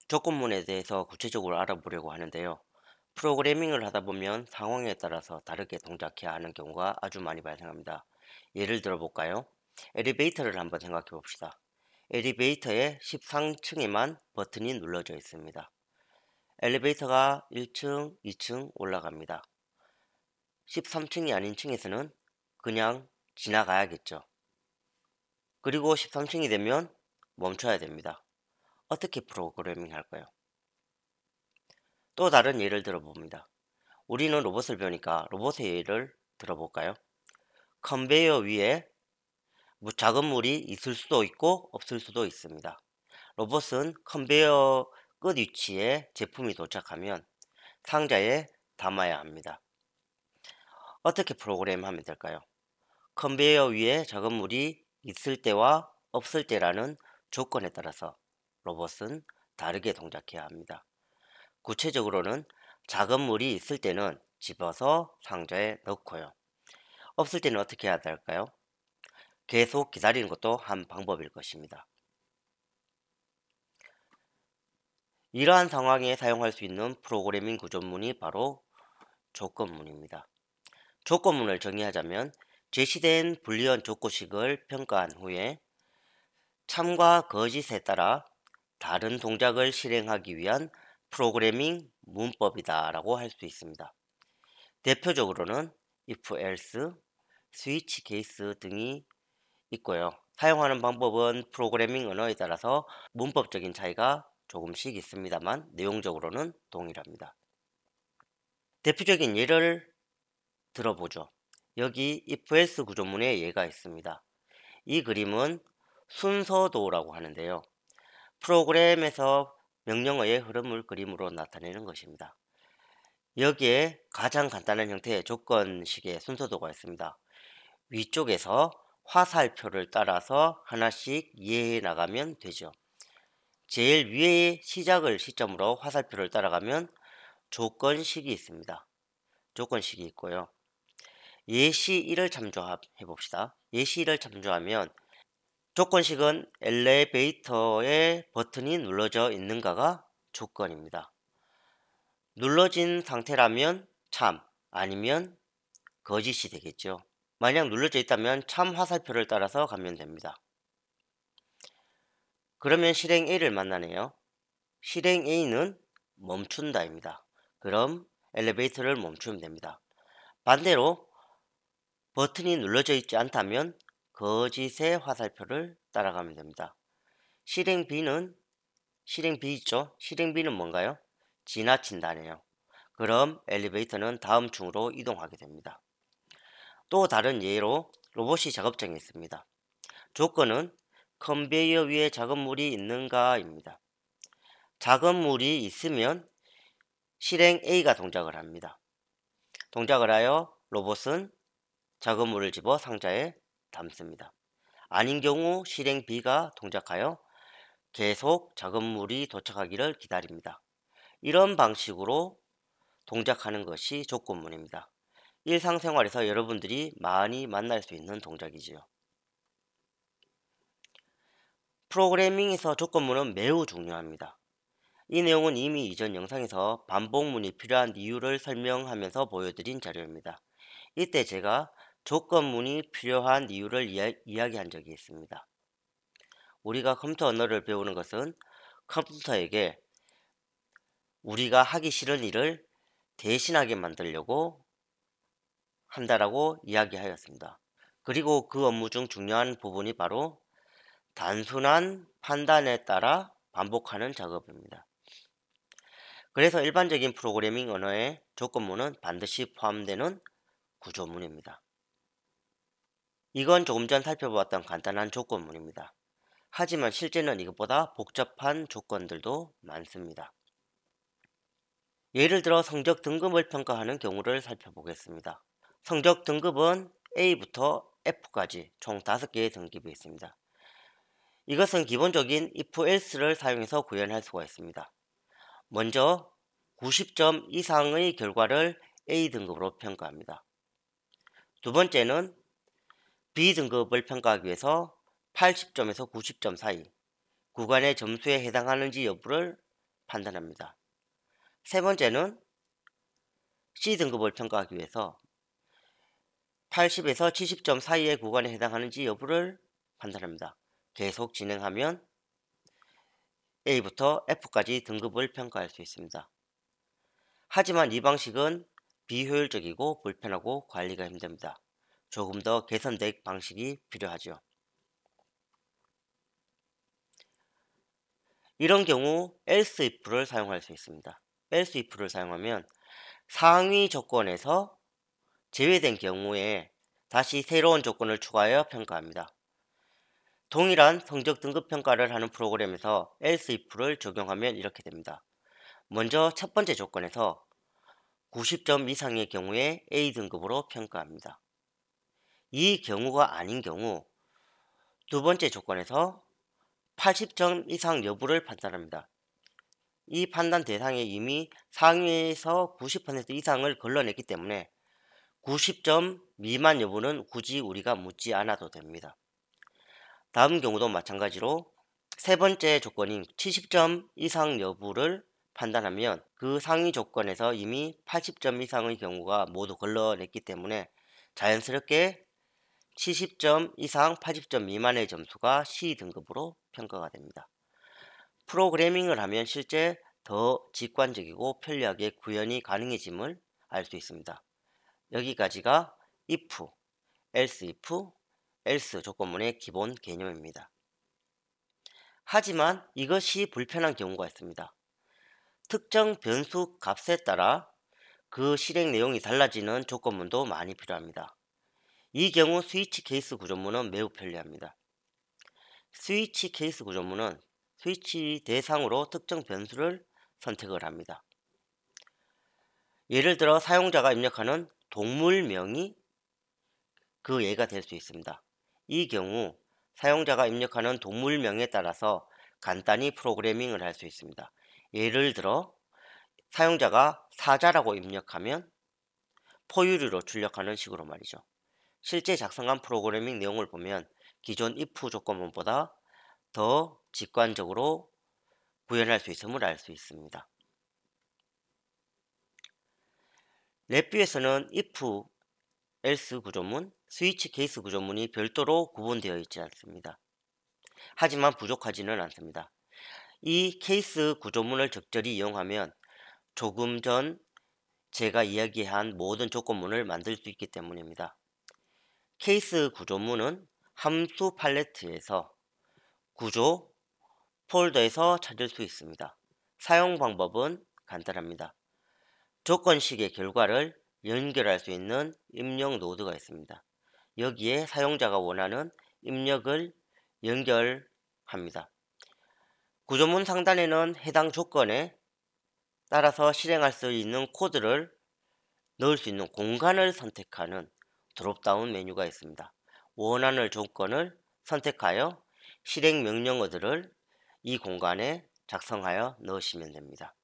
조건문에 대해서 구체적으로 알아보려고 하는데요. 프로그래밍을 하다 보면 상황에 따라서 다르게 동작해야 하는 경우가 아주 많이 발생합니다. 예를 들어 볼까요? 엘리베이터를 한번 생각해 봅시다. 엘리베이터의 13층에만 버튼이 눌러져 있습니다. 엘리베이터가 1층, 2층 올라갑니다. 13층이 아닌 층에서는 그냥 지나가야겠죠. 그리고 13층이 되면 멈춰야 됩니다. 어떻게 프로그래밍 할까요? 또 다른 예를 들어봅니다. 우리는 로봇을 배우니까 로봇의 예를 들어볼까요? 컨베이어 위에 작은 물이 있을 수도 있고 없을 수도 있습니다. 로봇은 컨베이어 끝 위치에 제품이 도착하면 상자에 담아야 합니다. 어떻게 프로그램하면 될까요? 컨베이어 위에 작은 물이 있을 때와 없을 때라는 조건에 따라서 로봇은 다르게 동작해야 합니다. 구체적으로는 작은 물이 있을 때는 집어서 상자에 넣고요. 없을 때는 어떻게 해야 될까요? 계속 기다리는 것도 한 방법일 것입니다. 이러한 상황에 사용할 수 있는 프로그래밍 구조문이 바로 조건문입니다. 조건문을 정의하자면 제시된 불리한 조건식을 평가한 후에 참과 거짓에 따라 다른 동작을 실행하기 위한 프로그래밍 문법이다라고 할 수 있습니다. 대표적으로는 if, else, 스위치 케이스 등이 있고요. 사용하는 방법은 프로그래밍 언어에 따라서 문법적인 차이가 조금씩 있습니다만 내용적으로는 동일합니다. 대표적인 예를 들어보죠. 여기 if else 구조문에 예가 있습니다. 이 그림은 순서도라고 하는데요. 프로그램에서 명령어의 흐름을 그림으로 나타내는 것입니다. 여기에 가장 간단한 형태의 조건식의 순서도가 있습니다. 위쪽에서 화살표를 따라서 하나씩 이해해 나가면 되죠. 제일 위에 시작을 시점으로 화살표를 따라가면 조건식이 있습니다. 조건식이 있고요. 예시 1을 참조해 봅시다. 예시 1을 참조하면 조건식은 엘리베이터에 버튼이 눌러져 있는가가 조건입니다. 눌러진 상태라면 참, 아니면 거짓이 되겠죠. 만약 눌러져 있다면 참 화살표를 따라서 가면 됩니다. 그러면 실행 A를 만나네요. 실행 A는 멈춘다입니다. 그럼 엘리베이터를 멈추면 됩니다. 반대로 버튼이 눌러져 있지 않다면 거짓의 화살표를 따라가면 됩니다. 실행 B 있죠? 실행 B는 뭔가요? 지나친다네요. 그럼 엘리베이터는 다음 층으로 이동하게 됩니다. 또 다른 예로 로봇이 작업장에 있습니다. 조건은 컨베이어 위에 작은 물이 있는가입니다. 작은 물이 있으면 실행 A가 동작을 합니다. 동작을 하여 로봇은 작은 물을 집어 상자에 담습니다. 아닌 경우 실행 B가 동작하여 계속 작은 물이 도착하기를 기다립니다. 이런 방식으로 동작하는 것이 조건문입니다. 일상생활에서 여러분들이 많이 만날 수 있는 동작이지요. 프로그래밍에서 조건문은 매우 중요합니다. 이 내용은 이미 이전 영상에서 반복문이 필요한 이유를 설명하면서 보여드린 자료입니다. 이때 제가 조건문이 필요한 이유를 이야기한 적이 있습니다. 우리가 컴퓨터 언어를 배우는 것은 컴퓨터에게 우리가 하기 싫은 일을 대신하게 만들려고 한다라고 이야기하였습니다. 그리고 그 업무 중 중요한 부분이 바로 단순한 판단에 따라 반복하는 작업입니다. 그래서 일반적인 프로그래밍 언어의 조건문은 반드시 포함되는 구조문입니다. 이건 조금 전 살펴보았던 간단한 조건문입니다. 하지만 실제는 이것보다 복잡한 조건들도 많습니다. 예를 들어 성적 등급을 평가하는 경우를 살펴보겠습니다. 성적 등급은 A부터 F까지 총 5개의 등급이 있습니다. 이것은 기본적인 if else를 사용해서 구현할 수가 있습니다. 먼저 90점 이상의 결과를 A등급으로 평가합니다. 두 번째는 B등급을 평가하기 위해서 80점에서 90점 사이 구간의 점수에 해당하는지 여부를 판단합니다. 세 번째는 C등급을 평가하기 위해서 80에서 70점 사이의 구간에 해당하는지 여부를 판단합니다. 계속 진행하면 A부터 F까지 등급을 평가할 수 있습니다. 하지만 이 방식은 비효율적이고 불편하고 관리가 힘듭니다. 조금 더 개선된 방식이 필요하죠. 이런 경우 else if를 사용할 수 있습니다. else if를 사용하면 상위 조건에서 제외된 경우에 다시 새로운 조건을 추가하여 평가합니다. 동일한 성적 등급 평가를 하는 프로그램에서 else if를 적용하면 이렇게 됩니다. 먼저 첫 번째 조건에서 90점 이상의 경우에 A 등급으로 평가합니다. 이 경우가 아닌 경우 두 번째 조건에서 80점 이상 여부를 판단합니다. 이 판단 대상에 이미 상위에서 90% 이상을 걸러냈기 때문에 90점 미만 여부는 굳이 우리가 묻지 않아도 됩니다. 다음 경우도 마찬가지로 세 번째 조건인 70점 이상 여부를 판단하면 그 상위 조건에서 이미 80점 이상의 경우가 모두 걸러냈기 때문에 자연스럽게 70점 이상 80점 미만의 점수가 C등급으로 평가가 됩니다. 프로그래밍을 하면 실제 더 직관적이고 편리하게 구현이 가능해짐을 알 수 있습니다. 여기까지가 if, else if, else 조건문의 기본 개념입니다. 하지만 이것이 불편한 경우가 있습니다. 특정 변수 값에 따라 그 실행 내용이 달라지는 조건문도 많이 필요합니다. 이 경우 스위치 케이스 구조문은 매우 편리합니다. 스위치 케이스 구조문은 스위치 대상으로 특정 변수를 선택을 합니다. 예를 들어 사용자가 입력하는 동물명이 그 예가 될 수 있습니다. 이 경우 사용자가 입력하는 동물명에 따라서 간단히 프로그래밍을 할 수 있습니다. 예를 들어 사용자가 사자라고 입력하면 포유류로 출력하는 식으로 말이죠. 실제 작성한 프로그래밍 내용을 보면 기존 if 조건문보다 더 직관적으로 구현할 수 있음을 알 수 있습니다. 랩뷰에서는 if, else 구조문, 스위치 케이스 구조문이 별도로 구분되어 있지 않습니다. 하지만 부족하지는 않습니다. 이 케이스 구조문을 적절히 이용하면 조금 전 제가 이야기한 모든 조건문을 만들 수 있기 때문입니다. 케이스 구조문은 함수 팔레트에서 구조, 폴더에서 찾을 수 있습니다. 사용 방법은 간단합니다. 조건식의 결과를 연결할 수 있는 입력 노드가 있습니다. 여기에 사용자가 원하는 입력을 연결합니다. 구조문 상단에는 해당 조건에 따라서 실행할 수 있는 코드를 넣을 수 있는 공간을 선택하는 드롭다운 메뉴가 있습니다. 원하는 조건을 선택하여 실행 명령어들을 이 공간에 작성하여 넣으시면 됩니다.